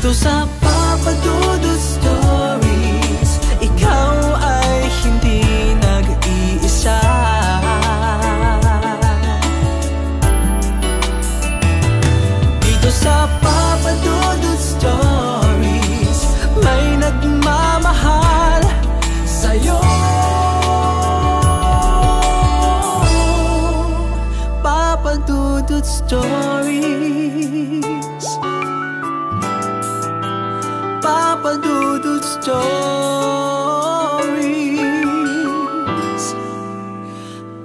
Dito sa Papa Dudut Stories, ikaw ay hindi nag-iisa. Dito sa Papa Dudut Stories, may nagmamahal sa'yo. Papa Dudut Stories, Papa Dudut Stories,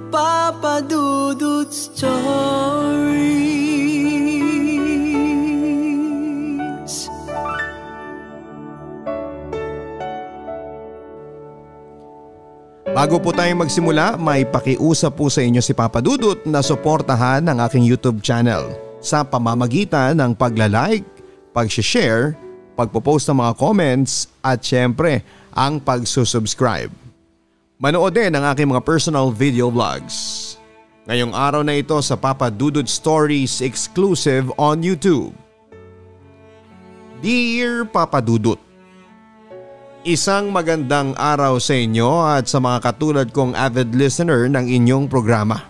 Papa Dudut Stories. Bago po tayong magsimula, may pakiusap po sa inyo si Papa Dudut na suportahan ang aking YouTube channel sa pamamagitan ng pagla-like, pag-share, pagpo-post ng mga comments at syempre ang pagsusubscribe. Manood din ang aking mga personal video vlogs. Ngayong araw na ito sa Papa Dudut Stories exclusive on YouTube. Dear Papa Dudut, isang magandang araw sa inyo at sa mga katulad kong avid listener ng inyong programa.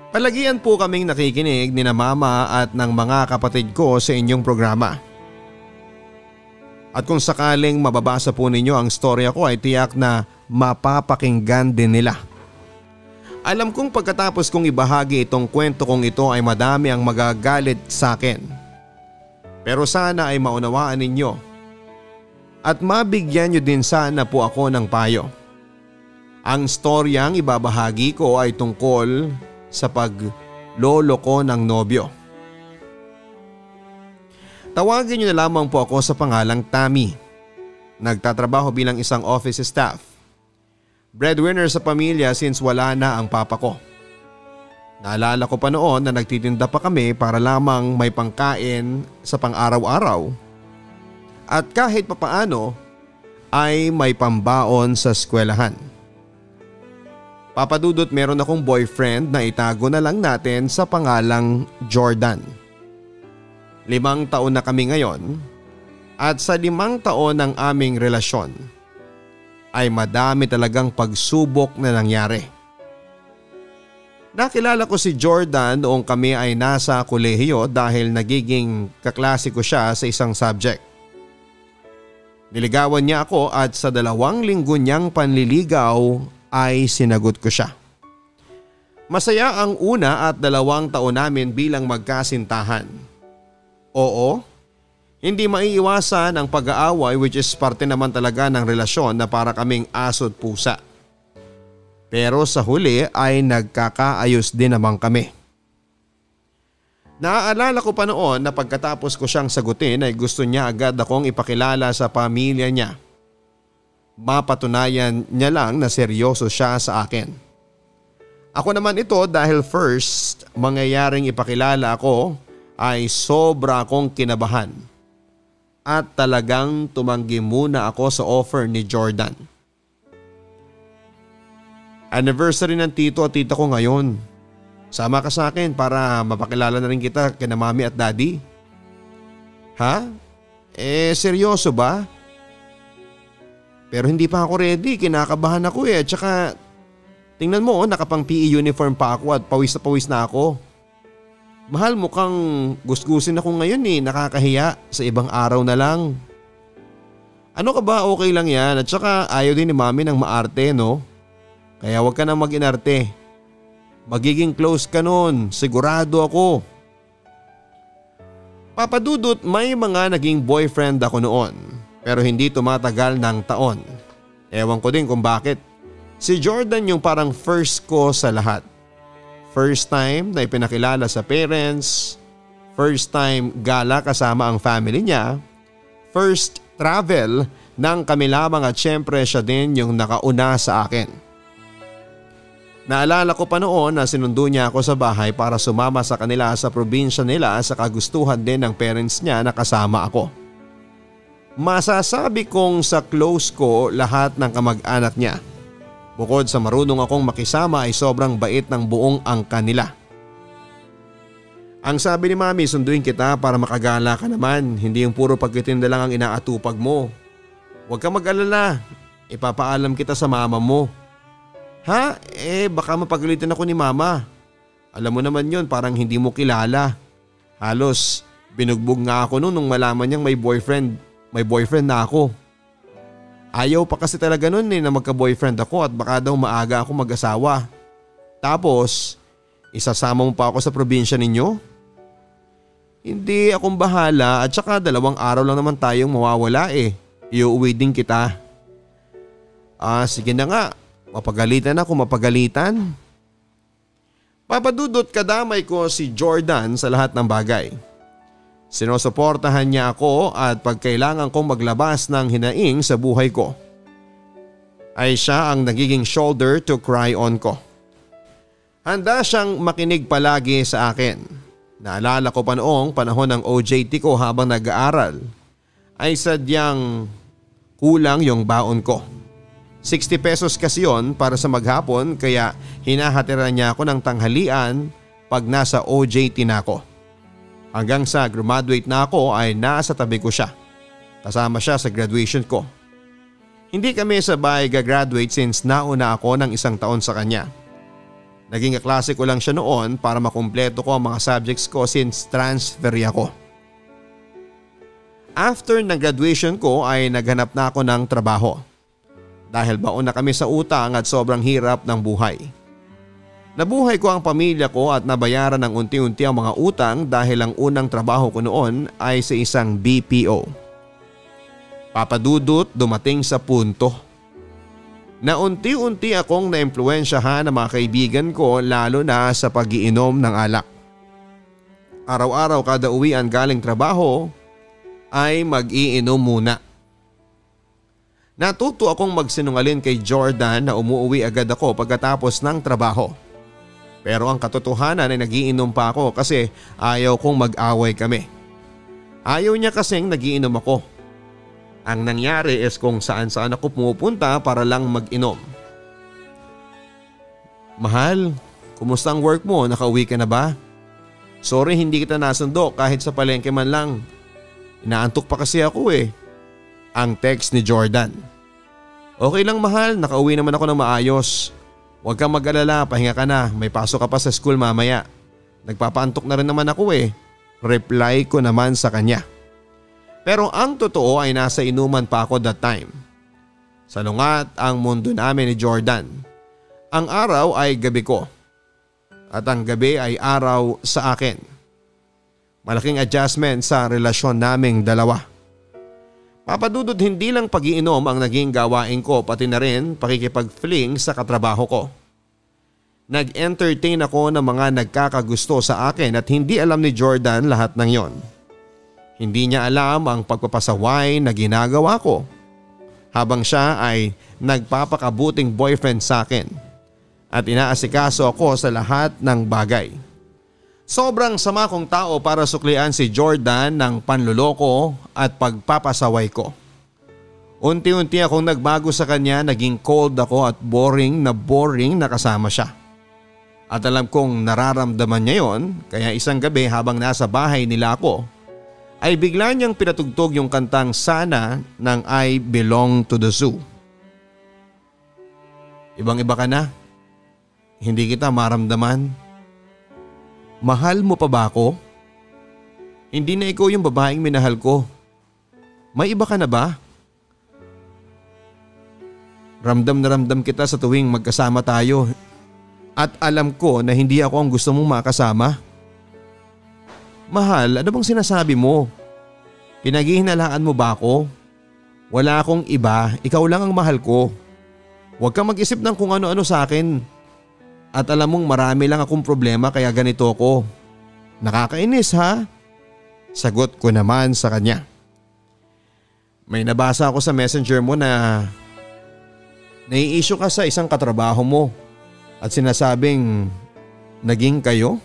Palagian po kaming nakikinig ni na mama at ng mga kapatid ko sa inyong programa. At kung sakaling mababasa po ninyo ang storya ko ay tiyak na mapapakinggan din nila. Alam kong pagkatapos kong ibahagi itong kwento kong ito ay madami ang magagalit sa akin. Pero sana ay maunawaan ninyo. At mabigyan nyo din sana po ako ng payo. Ang storyang ibabahagi ko ay tungkol sa paglolo ko ng nobyo. Tawagin nyo na lamang po ako sa pangalang Tammy. Nagtatrabaho bilang isang office staff. Breadwinner sa pamilya since wala na ang papa ko. Naalala ko pa noon na nagtitinda pa kami para lamang may pangkain sa pang-araw-araw. At kahit papaano ay may pambaon sa eskwelahan. Papa Dudut, meron akong boyfriend na itago na lang natin sa pangalang Jordan. 5 taon na kami ngayon at sa 5 taon ng aming relasyon ay madami talagang pagsubok na nangyari. Nakilala ko si Jordan noong kami ay nasa kolehiyo dahil nagiging kaklase ko siya sa isang subject. Niligawan niya ako at sa 2 linggo niyang panliligaw ay sinagot ko siya. Masaya ang una at 2 taon namin bilang magkasintahan. Oo, hindi maiiwasan ang pag-aaway which is parte naman talaga ng relasyon na para kaming aso't pusa. Pero sa huli ay nagkakaayos din naman kami. Naaalala ko pa noon na pagkatapos ko siyang sagutin ay gusto niya agad akong ipakilala sa pamilya niya. Mapatunayan niya lang na seryoso siya sa akin. Ako naman ito dahil first mangyayaring ipakilala ako ay sobra akong kinabahan. At talagang tumanggi muna ako sa offer ni Jordan. Anniversary ng tito at tita ko ngayon. Sama ka sa akin para mapakilala na rin kita kina mami at daddy. Ha? Seryoso ba? Pero hindi pa ako ready, kinakabahan ako at saka tingnan mo nakapang PE uniform pa ako at pawis na ako. Mahal, mukhang gusgusin ako ngayon nakakahiya sa ibang araw na lang. Ano ka ba, okay lang yan at saka ayaw din ni mami ng maarte no? Kaya wag ka nang mag-inarte. Magiging close ka nun, sigurado ako. Papa Dudut, may mga naging boyfriend ako noon pero hindi tumatagal ng taon. Ewan ko din kung bakit. Si Jordan yung parang first ko sa lahat. First time na ipinakilala sa parents, first time gala kasama ang family niya, first travel ng kami lamang at syempre siya din yung nakauna sa akin. Naalala ko pa noon na sinundo niya ako sa bahay para sumama sa kanila sa probinsya nila sa kagustuhan din ng parents niya na kasama ako. Masasabi kong sa close ko lahat ng kamag-anak niya. Bukod sa marunong akong makisama ay sobrang bait ng buong angka nila. Ang sabi ni mami, sunduin kita para makagala ka naman, hindi yung puro pagtitinda lang ang inaatupag mo. Huwag ka mag-alala, ipapaalam kita sa mama mo. Ha? Baka mapagalitan ako ni mama. Alam mo naman yun, parang hindi mo kilala. Halos binugbog nga ako nung malaman niyang may boyfriend na ako. Ayaw pa kasi talaga nun na magka-boyfriend ako at baka daw maaga ako mag-asawa. Tapos, isasama mo pa ako sa probinsya ninyo? Hindi akong bahala at saka 2 araw lang naman tayong mawawala Iuwi din kita. Sige na nga, mapagalitan ako mapagalitan. Papadudot kadamay ko si Jordan sa lahat ng bagay. Sinusuportahan niya ako at pag kailangan kong maglabas ng hinaing sa buhay ko, ay siya ang nagiging shoulder to cry on ko. Handa siyang makinig palagi sa akin. Naalala ko pa noong panahon ng OJT ko habang nag-aaral ay sadyang kulang yung baon ko. 60 pesos kasi yon para sa maghapon kaya hinahatiran niya ako ng tanghalian pag nasa OJT na ako. Hanggang sa graduate na ako ay nasa tabi ko siya. Kasama siya sa graduation ko. Hindi kami sabay gagraduate since nauna ako ng 1 taon sa kanya. Naging kaklase ko lang siya noon para makumpleto ko ang mga subjects ko since transfer ako. After ng graduation ko ay naghanap na ako ng trabaho. Dahil baon na kami sa utang at sobrang hirap ng buhay. Nabuhay ko ang pamilya ko at nabayaran ng unti-unti ang mga utang dahil ang unang trabaho ko noon ay sa isang BPO. Papadudot, dumating sa punto na unti-unti akong naimpluwensyahan ng mga kaibigan ko lalo na sa pag-iinom ng alak. Araw-araw kada uwian galing trabaho ay mag-iinom muna. Natuto akong magsinungaling kay Jordan na umuwi agad ako pagkatapos ng trabaho. Pero ang katotohanan ay nagiinom pa ako kasi ayaw kong mag-away kami. Ayaw niya kasing nagiinom ako. Ang nangyari is kung saan-saan ako pumupunta para lang mag-inom. Mahal, kumusta ang work mo? Nakauwi ka na ba? Sorry hindi kita nasundo kahit sa palengke man lang. Inaantok pa kasi ako Ang text ni Jordan. Okay lang mahal, nakauwi naman ako ng maayos. Huwag kang mag-alala, pahinga ka na, may pasok ka pa sa school mamaya. Nagpapaantok na rin naman ako Reply ko naman sa kanya. Pero ang totoo ay nasa inuman pa ako that time. Salungat ang mundo namin ni Jordan. Ang araw ay gabi ko. At ang gabi ay araw sa akin. Malaking adjustment sa relasyon naming dalawa. Papadudod hindi lang pag-iinom ang naging gawain ko pati na rin pakikipag-fling sa katrabaho ko. Nag-entertain ako ng mga nagkakagusto sa akin at hindi alam ni Jordan lahat ng yon. Hindi niya alam ang pagpapasaway na ginagawa ko habang siya ay nagpapakabuting boyfriend sa akin at inaasikaso ako sa lahat ng bagay. Sobrang sama kong tao para suklian si Jordan ng panluloko at pagpapasaway ko. Unti-unti akong nagbago sa kanya, naging cold ako at boring na kasama siya. At alam kong nararamdaman niya yon kaya isang gabi habang nasa bahay nila ako ay bigla niyang pinatugtog yung kantang Sana ng I Belong to the Zoo. Ibang-iba ka na. Hindi kita maramdaman. Mahal mo pa ba ako? Hindi na ikaw yung babaeng minahal ko. May iba ka na ba? Ramdam na ramdam kita sa tuwing magkasama tayo. At alam ko na hindi ako ang gusto mong makasama. Mahal, ano bang sinasabi mo? Pinaghihinalaan mo ba ako? Wala akong iba, ikaw lang ang mahal ko. Huwag kang mag-isip ng kung ano-ano sa akin. At alam mong marami lang akong problema kaya ganito ko. Nakakainis ha? Sagot ko naman sa kanya. May nabasa ako sa messenger mo na nai-issue ka sa isang katrabaho mo at sinasabing naging kayo?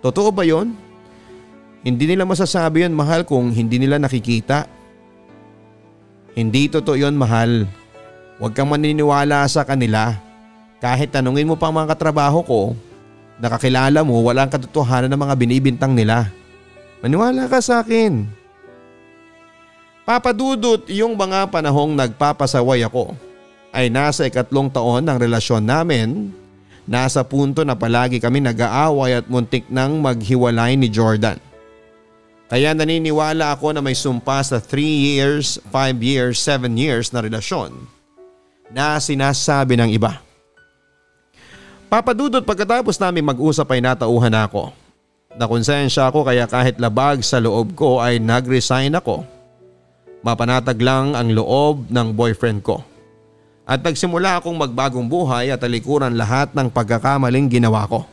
Totoo ba yon? Hindi nila masasabi yon mahal kung hindi nila nakikita. Hindi totoo yon mahal. Huwag kang maniniwala sa kanila. Kahit tanungin mo pa ang mga katrabaho ko, nakakilala mo walang katotohanan ng mga binibintang nila. Maniwala ka sa akin. Papa Dudut, yung mga panahong nagpapasaway ako ay nasa 3 taon ng relasyon namin. Nasa punto na palagi kami nag-aaway at muntik nang maghiwalay ni Jordan. Kaya naniniwala ako na may sumpa sa 3 years, 5 years, 7 years na relasyon na sinasabi ng iba. Papa Dudut, pagkatapos namin mag-usap ay natauhan ako. Nakonsensya ako kaya kahit labag sa loob ko ay nag-resign ako. Mapanatag lang ang loob ng boyfriend ko. At nagsimula akong magbagong buhay at talikuran lahat ng pagkakamaling ginawa ko.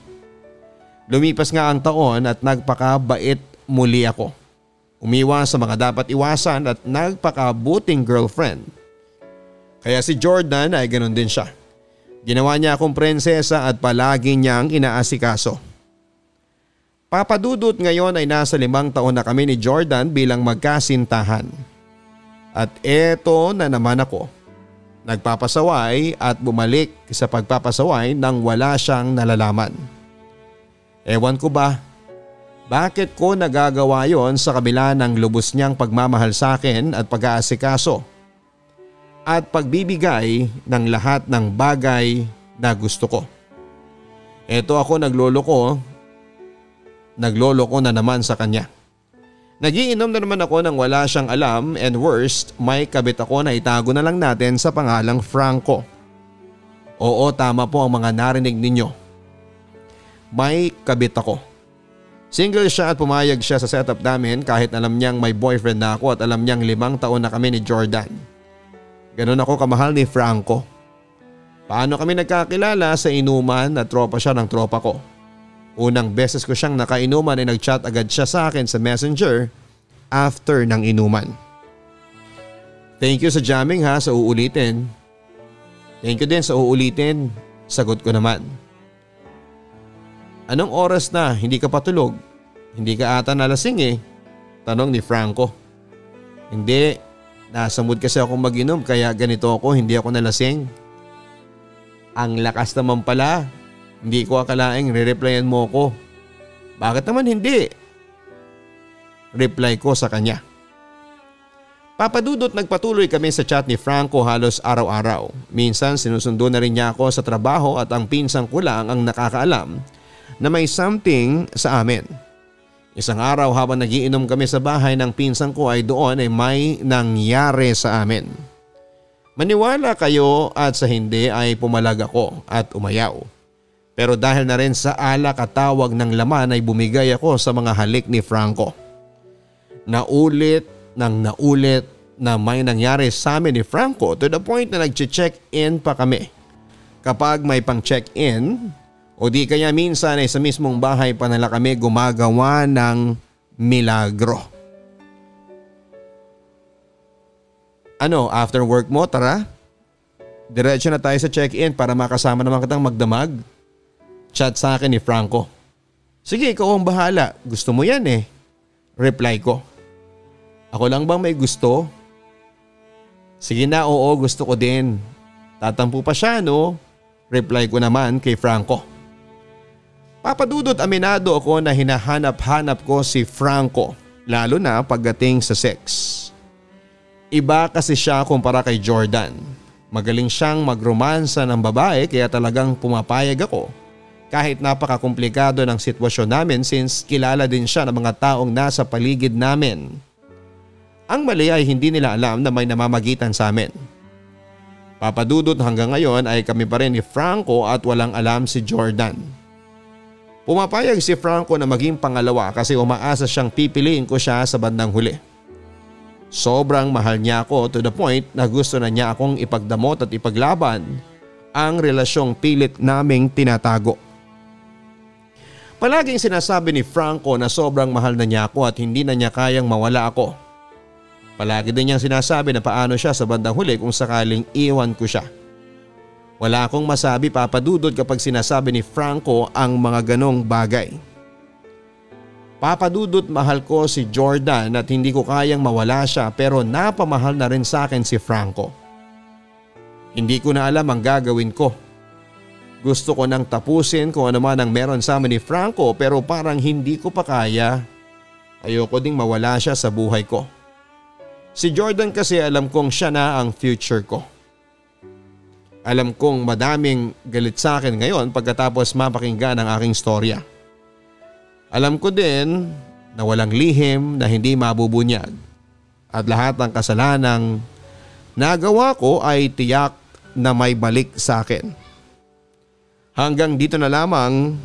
Lumipas nga ang taon at nagpakabait muli ako. Umiwas sa mga dapat iwasan at nagpakabuting girlfriend. Kaya si Jordan ay ganoon din siya. Ginawa niya akong prinsesa at palagi niyang inaasikaso. Papa Dudut, ngayon ay nasa 5 taon na kami ni Jordan bilang magkasintahan. At eto na naman ako. Nagpapasaway at bumalik sa pagpapasaway nang wala siyang nalalaman. Ewan ko ba, bakit ko nagagawa yon sa kabila ng lubos niyang pagmamahal sa akin at pag-aasikaso at pagbibigay ng lahat ng bagay na gusto ko. Eto ako nagloloko na naman sa kanya. Nagiinom na naman ako nang wala siyang alam and worst, may kabit ako na itago na lang natin sa pangalang Franco. Oo, tama po ang mga narinig ninyo. May kabit ako. Single siya at pumayag siya sa setup namin kahit alam niyang may boyfriend na ako at alam niyang 5 taon na kami ni Jordan. Ganon ako kamahal ni Franco. Paano kami nagkakilala? Sa inuman at tropa siya ng tropa ko. Unang beses ko siyang nakainuman ay nag-chat agad siya sa akin sa messenger after ng inuman. Thank you sa jamming ha, sa uulitin. Thank you din sa uulitin. Sagot ko naman. Anong oras na? Hindi ka patulog? Hindi ka ata nalasing eh? Tanong ni Franco. Hindi, nasa mood kasi akong mag-inom kaya ganito ako, hindi ako nalasing. Ang lakas naman pala. Hindi ko akalaing re-replyan mo ko. Bakit naman hindi? Reply ko sa kanya. Papa Dudut, nagpatuloy kami sa chat ni Franco halos araw-araw. Minsan sinusundo na rin niya ako sa trabaho at ang pinsang ko lang ang nakakaalam na may something sa amin. Isang araw habang nagiinom kami sa bahay ng pinsang ko ay doon ay may nangyari sa amin. Maniwala kayo at sa hindi ay pumalag ako at umayaw. Pero dahil na rin sa alak at tawag ng laman ay bumigay ako sa mga halik ni Franco. Naulit na may nangyari sa amin ni Franco to the point na nag-check-in pa kami. Kapag may pang check-in o di kaya minsan ay sa mismong bahay pa nila kami gumagawa ng milagro. Ano, after work mo, tara? Diretso na tayo sa check-in para makasama naman kitang magdamag. Chat sa akin ni Franco. Sige, ikaw ang bahala. Gusto mo yan eh. Reply ko. Ako lang bang may gusto? Sige na, oo, gusto ko din. Tatampo pa siya, no? Reply ko naman kay Franco. Papa Dudut, aminado ako na hinahanap-hanap ko si Franco, lalo na pagdating sa sex. Iba kasi siya kumpara kay Jordan. Magaling siyang magromansa ng babae kaya talagang pumapayag ako. Kahit napakakomplikado ng sitwasyon namin since kilala din siya ng mga taong nasa paligid namin. Ang mali ay hindi nila alam na may namamagitan sa amin. Papa Dudut, hanggang ngayon ay kami pa rin ni Franco at walang alam si Jordan. Pumapayag si Franco na maging pangalawa kasi umaasa siyang pipiliin ko siya sa bandang huli. Sobrang mahal niya ako to the point na gusto na niya akong ipagdamot at ipaglaban ang relasyong pilit naming tinatago. Palaging sinasabi ni Franco na sobrang mahal na niya ako at hindi na niya kayang mawala ako. Palagi din niyang sinasabi na paano siya sa bandang huli kung sakaling iwan ko siya. Wala akong masabi, Papa Dudut, kapag sinasabi ni Franco ang mga ganong bagay. Papa Dudut, mahal ko si Jordan at hindi ko kayang mawala siya pero napamahal na rin sa akin si Franco. Hindi ko na alam ang gagawin ko. Gusto ko nang tapusin kung ano man ang meron sa amin ni Franco pero parang hindi ko pa kaya. Ayoko ding mawala siya sa buhay ko. Si Jordan kasi alam kong siya na ang future ko. Alam kong madaming galit sa akin ngayon pagkatapos mapakinggan ang aking storya. Alam ko din na walang lihim na hindi mabubunyag at lahat ng kasalanang nagawa ko ay tiyak na may balik sa akin. Hanggang dito na lamang,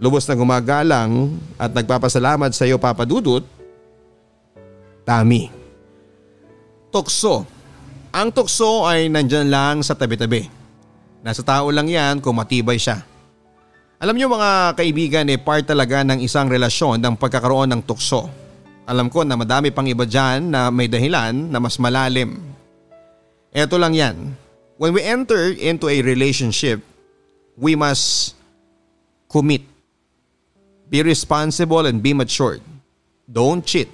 lubos na gumagalang at nagpapasalamat sa iyo Papa Dudut, Tami. Tukso. Ang tukso ay nandyan lang sa tabi-tabi. Nasa tao lang yan kung matibay siya. Alam niyo mga kaibigan, part talaga ng isang relasyon ng pagkakaroon ng tukso. Alam ko na madami pang iba dyan na may dahilan na mas malalim. Eto lang yan. When we enter into a relationship, we must commit. Be responsible and be matured. Don't cheat.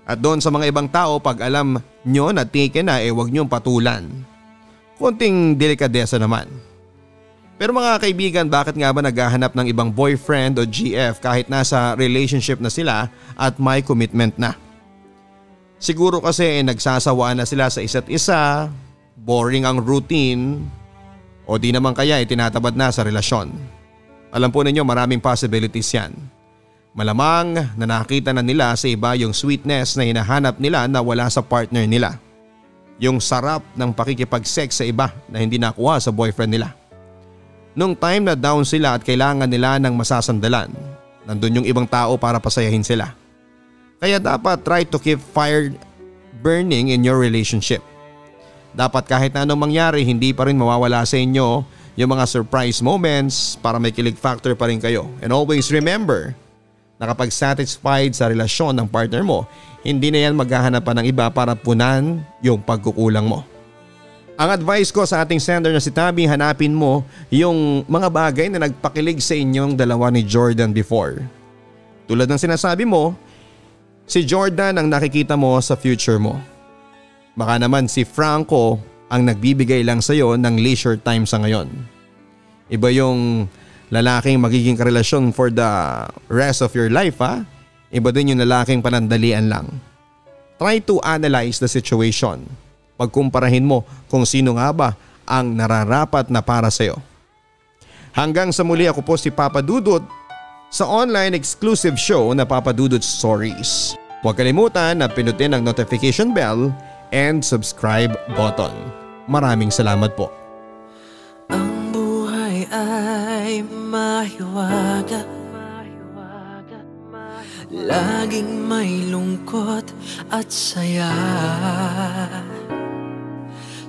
At doon sa mga ibang tao, pag alam nyo na taken na, huwag nyong patulan. Konting delikadesa naman. Pero mga kaibigan, bakit nga ba naghahanap ng ibang boyfriend o GF kahit nasa relationship na sila at may commitment na? Siguro kasi nagsasawaan na sila sa isa't isa, boring ang routine, o di naman kaya tinatabad na sa relasyon. Alam po ninyo maraming possibilities yan. Malamang na nakita na nila sa iba yung sweetness na hinahanap nila na wala sa partner nila. Yung sarap ng pakikipag-sex sa iba na hindi nakuha sa boyfriend nila. Nung time na down sila at kailangan nila ng masasandalan, nandun yung ibang tao para pasayahin sila. Kaya dapat try to keep fire burning in your relationship. Dapat kahit na anong mangyari, hindi pa rin mawawala sa inyo yung mga surprise moments para may kilig factor pa rin kayo. And always remember na kapag satisfied sa relasyon ng partner mo, hindi na yan maghahanap pa ng iba para punan yung pagkukulang mo. Ang advice ko sa ating sender na si Tabi, hanapin mo yung mga bagay na nagpakilig sa inyong dalawa ni Jordan before. Tulad ng sinasabi mo, si Jordan ang nakikita mo sa future mo. Baka naman si Franco ang nagbibigay lang sa iyo ng leisure time sa ngayon. Iba yung lalaking magiging karelasyon for the rest of your life ha. Iba din yung lalaking panandalian lang. Try to analyze the situation. Pagkumparahin mo kung sino nga ba ang nararapat na para sa iyo. Hanggang sa muli, ako po si Papa Dudut sa online exclusive show na Papa Dudut Stories. Huwag kalimutan na pinutin ang notification bell and subscribe button. Maraming salamat po. Ang buhay ay mahiwaga, laging may lungkot at saya.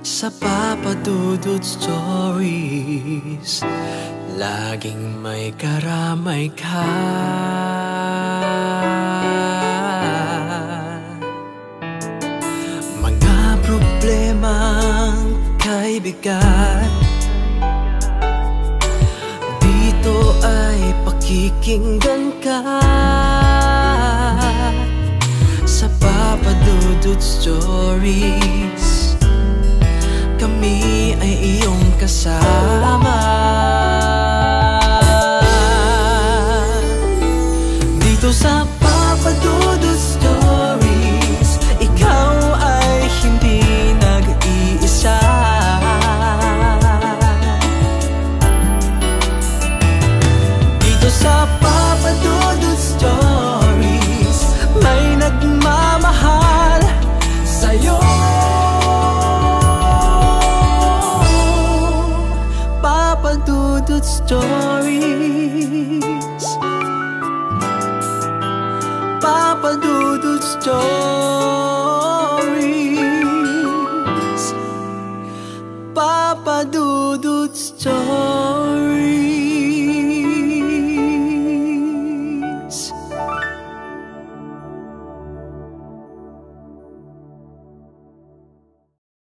Sa Papa Dudut Stories, laging may karamay ka. Mga problemang kay bigat, dito ay pakikinggan ka. Sa Papa Dudut Stories, kami ay iyong kasama. Dito sa Papa Dudut Stories, ikaw ay hindi nag-iisa. Dito sa Papa Dudut Stories, may nagmamahal sa'yo. Papa Dudut Stories, Papa Dudut Stories.